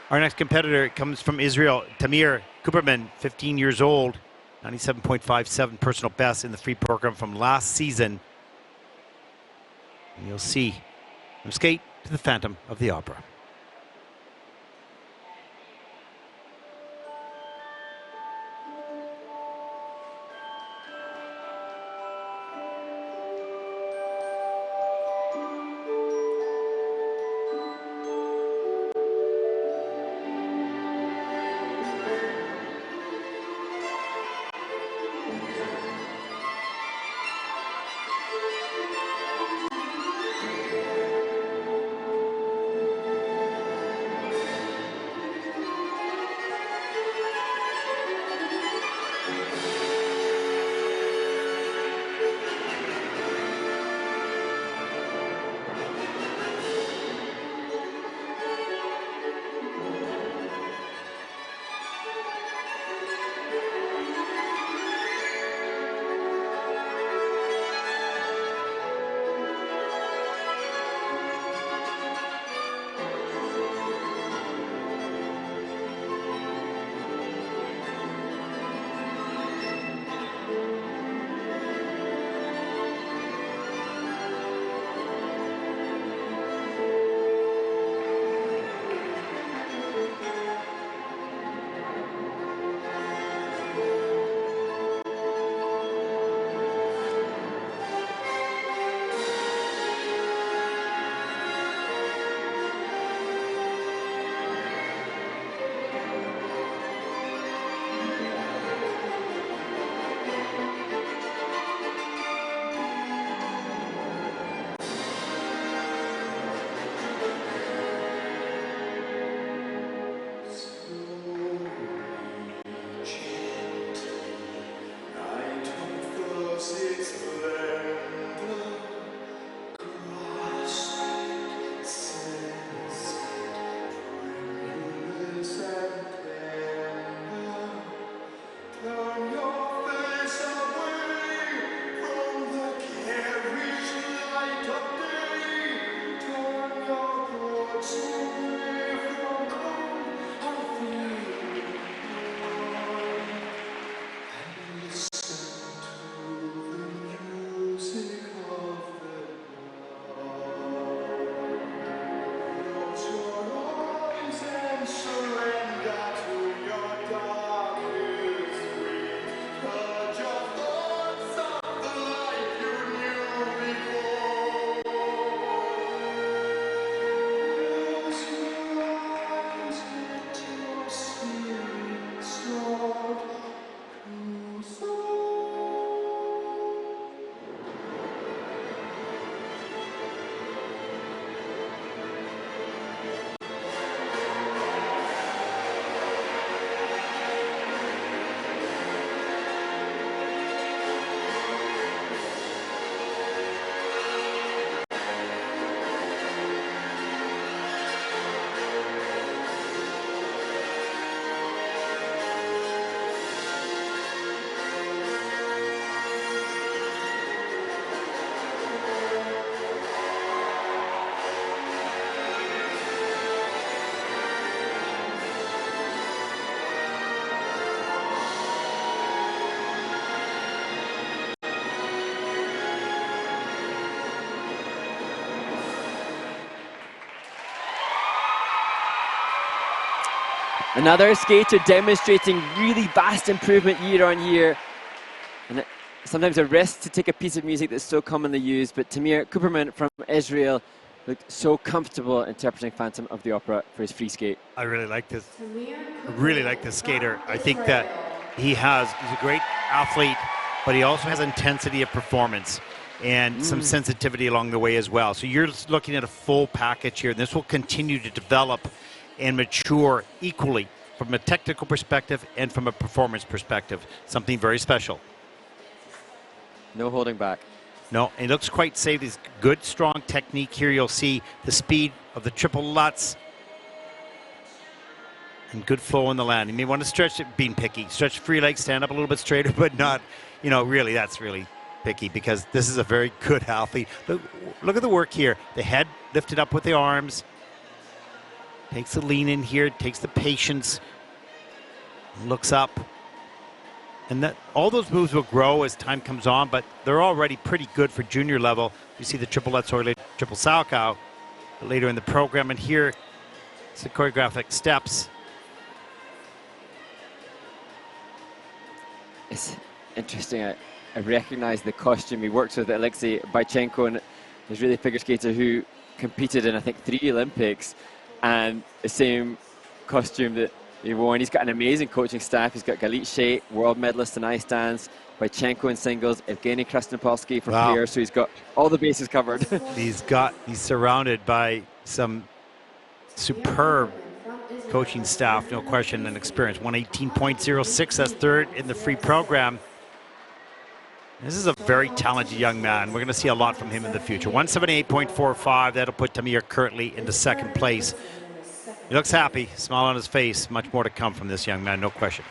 Our next competitor comes from Israel, Tamir KUPERMAN, 15 years old, 97.57 personal best in the free program from last season. And you'll see him skate to the Phantom of the Opera. Another skater demonstrating really vast improvement year on year. And sometimes a risk to take a piece of music that's so commonly used, but Tamir KUPERMAN from Israel looked so comfortable interpreting Phantom of the Opera for his free skate. I really like this. I really like this skater. I think that he's a great athlete, but he also has intensity of performance and some sensitivity along the way as well. So you're looking at a full package here, and this will continue to develop and mature equally from a technical perspective and from a performance perspective. Something very special. No holding back. No, and it looks quite safe. There's good, strong technique here. You'll see the speed of the triple Lutz and good flow on the land. You may want to stretch it, being picky. Stretch free leg, stand up a little bit straighter, but not, really, that's really picky because this is a very good athlete. Look at the work here. The head lifted up with the arms. Takes the lean in here, takes the patience, looks up. And that all those moves will grow as time comes on, but they're already pretty good for junior level. You see the triple Let's triple Salchow later in the program, and here it's the choreographic steps. It's interesting. I recognize the costume he works with, Alexei Bychenko, and he's really a figure skater who competed in, I think, 3 Olympics, and the same costume that he wore. And he's got an amazing coaching staff. He's got Galit Shea, world medalist in ice dance, Bychenko in singles, Evgeny Krasnopolsky from pairs, so he's got all the bases covered. He's surrounded by some superb coaching staff, no question, and experience. 118.06, that's third in the free program. This is a very talented young man. We're going to see a lot from him in the future. 178.45, that'll put Tamir currently into second place. He looks happy, smile on his face. Much more to come from this young man, no question.